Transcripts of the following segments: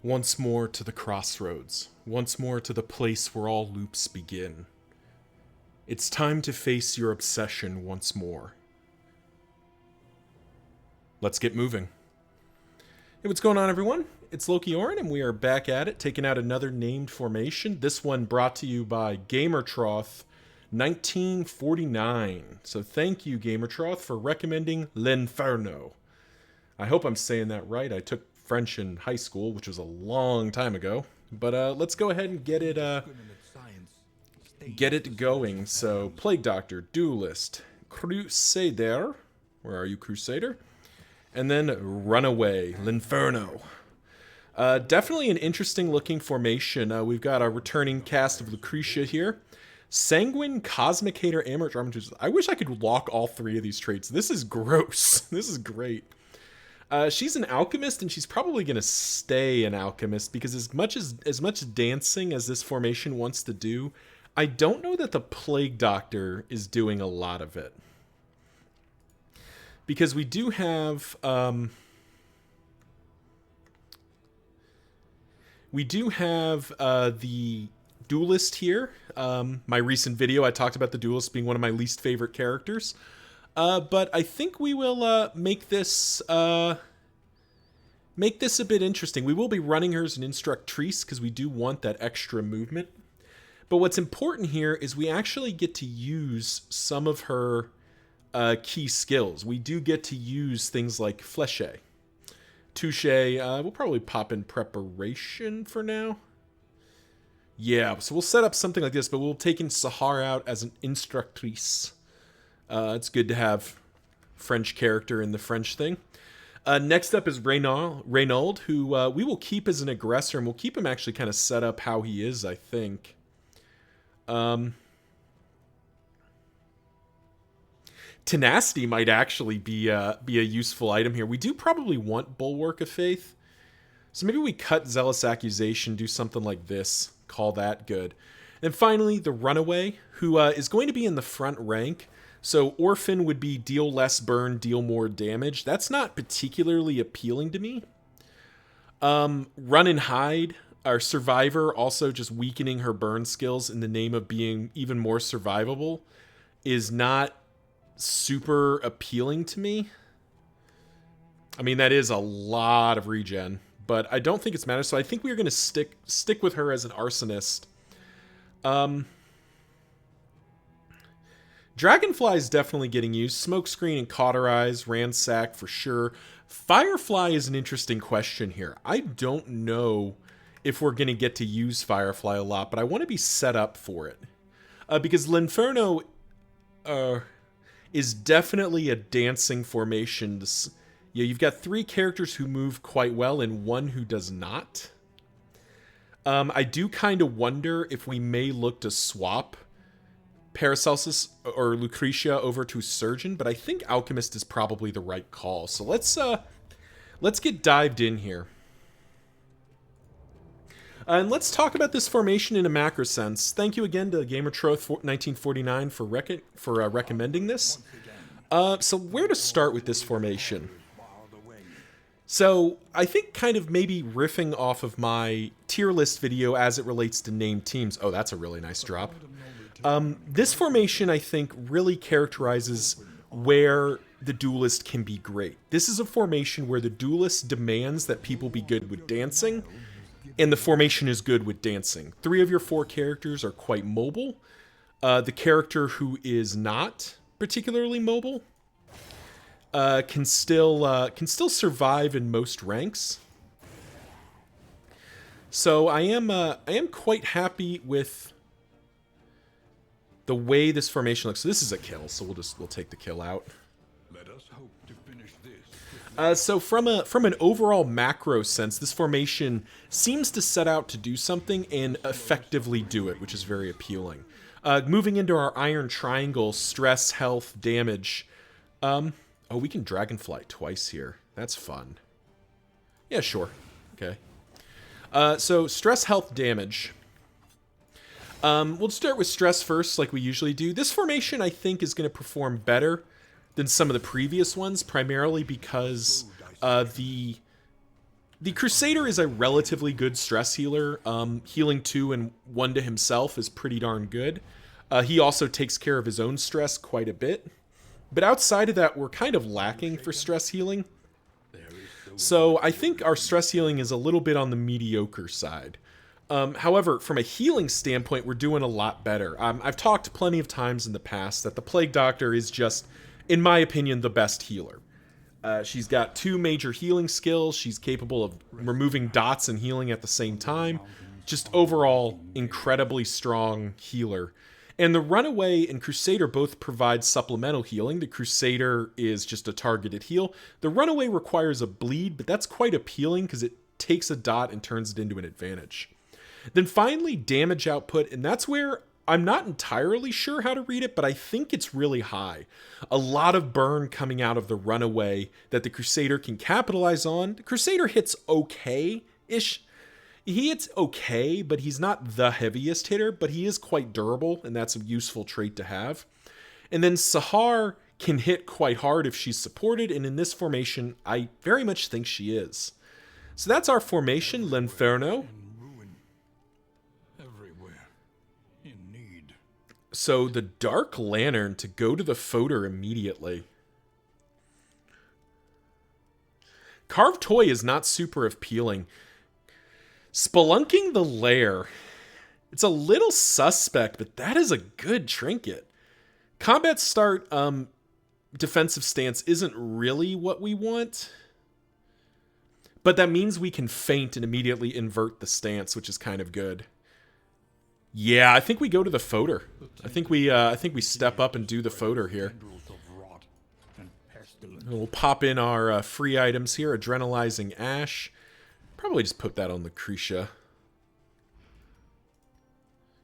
Once more to the crossroads. Once more to the place where all loops begin. It's time to face your obsession once more. Let's get moving. Hey, what's going on, everyone? It's Loki Orin, and we are back at it, taking out another named formation. This one brought to you by Gamertroth 1949. So thank you, Gamertroth, for recommending L'Inferno. I hope I'm saying that right. I took French in high school, which was a long time ago. But let's go ahead and get it going. So, Plague Doctor, Duelist, Crusader. Where are you, Crusader? And then Runaway, L'Inferno. Definitely an interesting looking formation. We've got our returning cast of Lucretia here. Sanguine, Cosmic Hater, Amateur Armature. I wish I could lock all three of these traits. This is gross. This is great. She's an alchemist, and she's probably going to stay an alchemist, because as much dancing as this formation wants to do, I don't know that the Plague Doctor is doing a lot of it. Because we do have the Duelist here. My recent video, I talked about the Duelist being one of my least favorite characters. But I think we will make this a bit interesting. We will be running her as an Instructrice because we do want that extra movement. But what's important here is we actually get to use some of her key skills. We do get to use things like Fléché. Touche, we'll probably pop in Preparation for now. Yeah, so we'll set up something like this, but we'll take in Sahar out as an Instructrice. It's good to have French character in the French thing. Next up is Reynaud, who we will keep as an aggressor, and we'll keep him actually kind of set up how he is, I think. Tenacity might actually be a useful item here. We do probably want Bulwark of Faith, so maybe we cut Zealous Accusation, do something like this, call that good. And finally, the Runaway, who is going to be in the front rank. So Orphan would be deal less burn, deal more damage. That's not particularly appealing to me. Run and Hide, our Survivor, also just weakening her burn skills in the name of being even more survivable, is not super appealing to me. I mean, that is a lot of regen, but I don't think it's matters. So I think we're going to stick with her as an Arsonist. Dragonfly is definitely getting used. Smokescreen and Cauterize, Ransack for sure. Firefly is an interesting question here. I don't know if we're going to get to use Firefly a lot, but I want to be set up for it. Because L'Inferno is definitely a dancing formation. Yeah, you've got three characters who move quite well and one who does not. I do kind of wonder if we may look to swap Paracelsus or Lucretia over to Surgeon, but I think Alchemist is probably the right call. So let's get dived in here. And let's talk about this formation in a macro sense. Thank you again to Gamertroth 1949 for recommending this. So where to start with this formation? So I think kind of maybe riffing off of my tier list video as it relates to named teams. Oh, that's a really nice drop. This formation, I think, really characterizes where the Duelist can be great. This is a formation where the Duelist demands that people be good with dancing, and the formation is good with dancing. 3 of your 4 characters are quite mobile. The character who is not particularly mobile can still survive in most ranks. So I am quite happy with the way this formation looks. So this is a kill, so we'll take the kill out. Let us hope to finish this. So from an overall macro sense, this formation seems to set out to do something and effectively do it, which is very appealing. Moving into our Iron Triangle, stress, health, damage. Oh, we can Dragonfly twice here. That's fun. Yeah, sure. Okay. So stress, health, damage. We'll start with stress first, like we usually do. This formation, I think, is going to perform better than some of the previous ones, primarily because the The Crusader is a relatively good stress healer. Healing 2 and 1 to himself is pretty darn good. He also takes care of his own stress quite a bit. But outside of that, we're kind of lacking for stress healing. So I think our stress healing is a little bit on the mediocre side. However, from a healing standpoint, we're doing a lot better. I've talked plenty of times in the past that the Plague Doctor is just, in my opinion, the best healer. She's got 2 major healing skills. She's capable of removing dots and healing at the same time. Just overall, incredibly strong healer. And the Runaway and Crusader both provide supplemental healing. The Crusader is just a targeted heal. The Runaway requires a bleed, but that's quite appealing because it takes a dot and turns it into an advantage. Then finally, damage output, and that's where I'm not entirely sure how to read it, but I think it's really high. A lot of burn coming out of the Runaway that the Crusader can capitalize on. The Crusader hits okay-ish. He hits okay, but he's not the heaviest hitter, but he is quite durable, and that's a useful trait to have. And then Sahar can hit quite hard if she's supported, and in this formation, I very much think she is. So that's our formation, L'Inferno. So the Dark Lantern to go to the Fodder immediately. Carved Toy is not super appealing. Spelunking the Lair. It's a little suspect, but that is a good trinket. Combat start, defensive stance isn't really what we want. But that means we can feint and immediately invert the stance, which is kind of good. Yeah, I think we go to the Fodder. I think we step up and do the Fodder here. We'll pop in our free items here. Adrenalizing Ash. Probably just put that on Lucretia.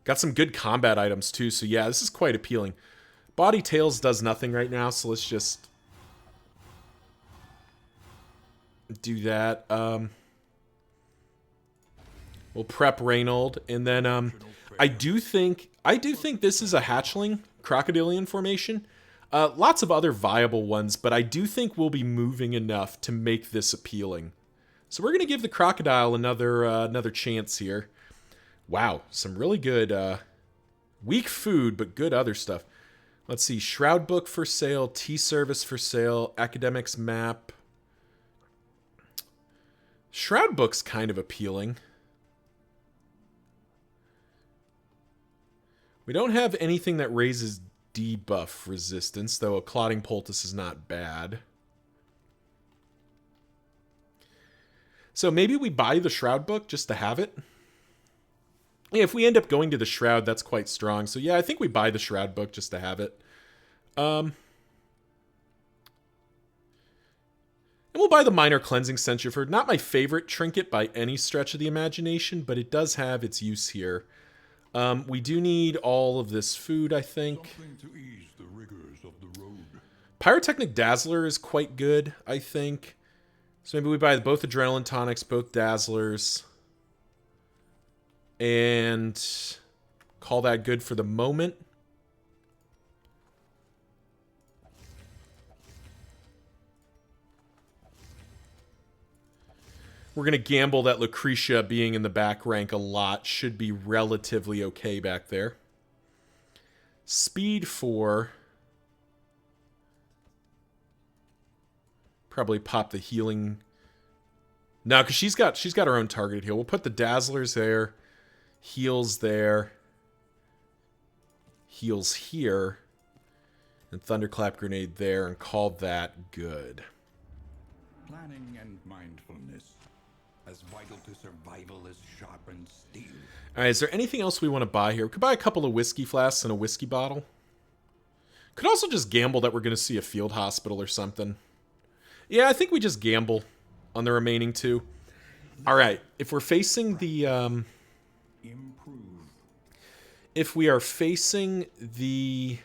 Got some good combat items too, so yeah, this is quite appealing. Body Tails does nothing right now, so let's just do that. We'll prep Reynold, and then I do think this is a hatchling crocodilian formation. Lots of other viable ones, but I do think we'll be moving enough to make this appealing. So we're gonna give the crocodile another chance here. Wow, some really good weak food, but good other stuff. Let's see, Shroud Book for sale, Tea Service for sale, Academics Map. Shroud Book's kind of appealing. We don't have anything that raises debuff resistance, though a Clotting Poultice is not bad. So maybe we buy the Shroud Book just to have it. Yeah, if we end up going to the Shroud, that's quite strong. So yeah, I think we buy the Shroud Book just to have it. And we'll buy the Minor Cleansing Centrifuge. Not my favorite trinket by any stretch of the imagination, but it does have its use here. We do need all of this food, I think. Pyrotechnic Dazzler is quite good, I think. So maybe we buy both Adrenaline Tonics, both Dazzlers. And call that good for the moment. We're going to gamble that Lucretia being in the back rank a lot should be relatively okay back there. Speed 4. Probably pop the healing. No, because she's got her own targeted heal. We'll put the Dazzlers there. Heals there. Heals here. And Thunderclap Grenade there, and call that good. Planning and mindfulness. As vital to survival as sharpened steel. Alright, is there anything else we want to buy here? We could buy a couple of whiskey flasks and a whiskey bottle. Could also just gamble that we're going to see a field hospital or something. Yeah, I think we just gamble on the remaining 2. Alright, if we're facing the... If we are facing the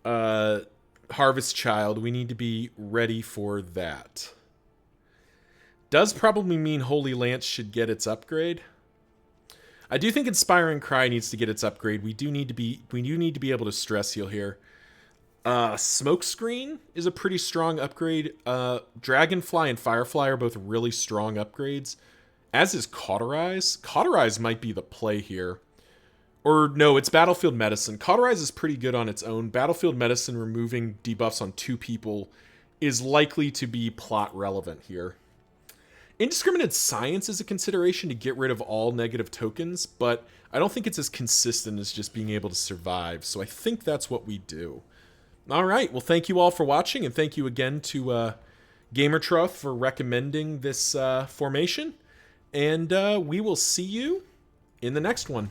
Harvest Child, we need to be ready for that. Does probably mean Holy Lance should get its upgrade. I do think Inspiring Cry needs to get its upgrade. We do need to be able to stress heal here. Smokescreen is a pretty strong upgrade. Dragonfly and Firefly are both really strong upgrades, as is Cauterize. Cauterize might be the play here. Or no, it's Battlefield Medicine. Cauterize is pretty good on its own. Battlefield Medicine removing debuffs on 2 people is likely to be plot relevant here. Indiscriminate Science is a consideration to get rid of all negative tokens, but I don't think it's as consistent as just being able to survive, so I think that's what we do. Alright, well thank you all for watching, and thank you again to Gamertruth for recommending this formation, and we will see you in the next one.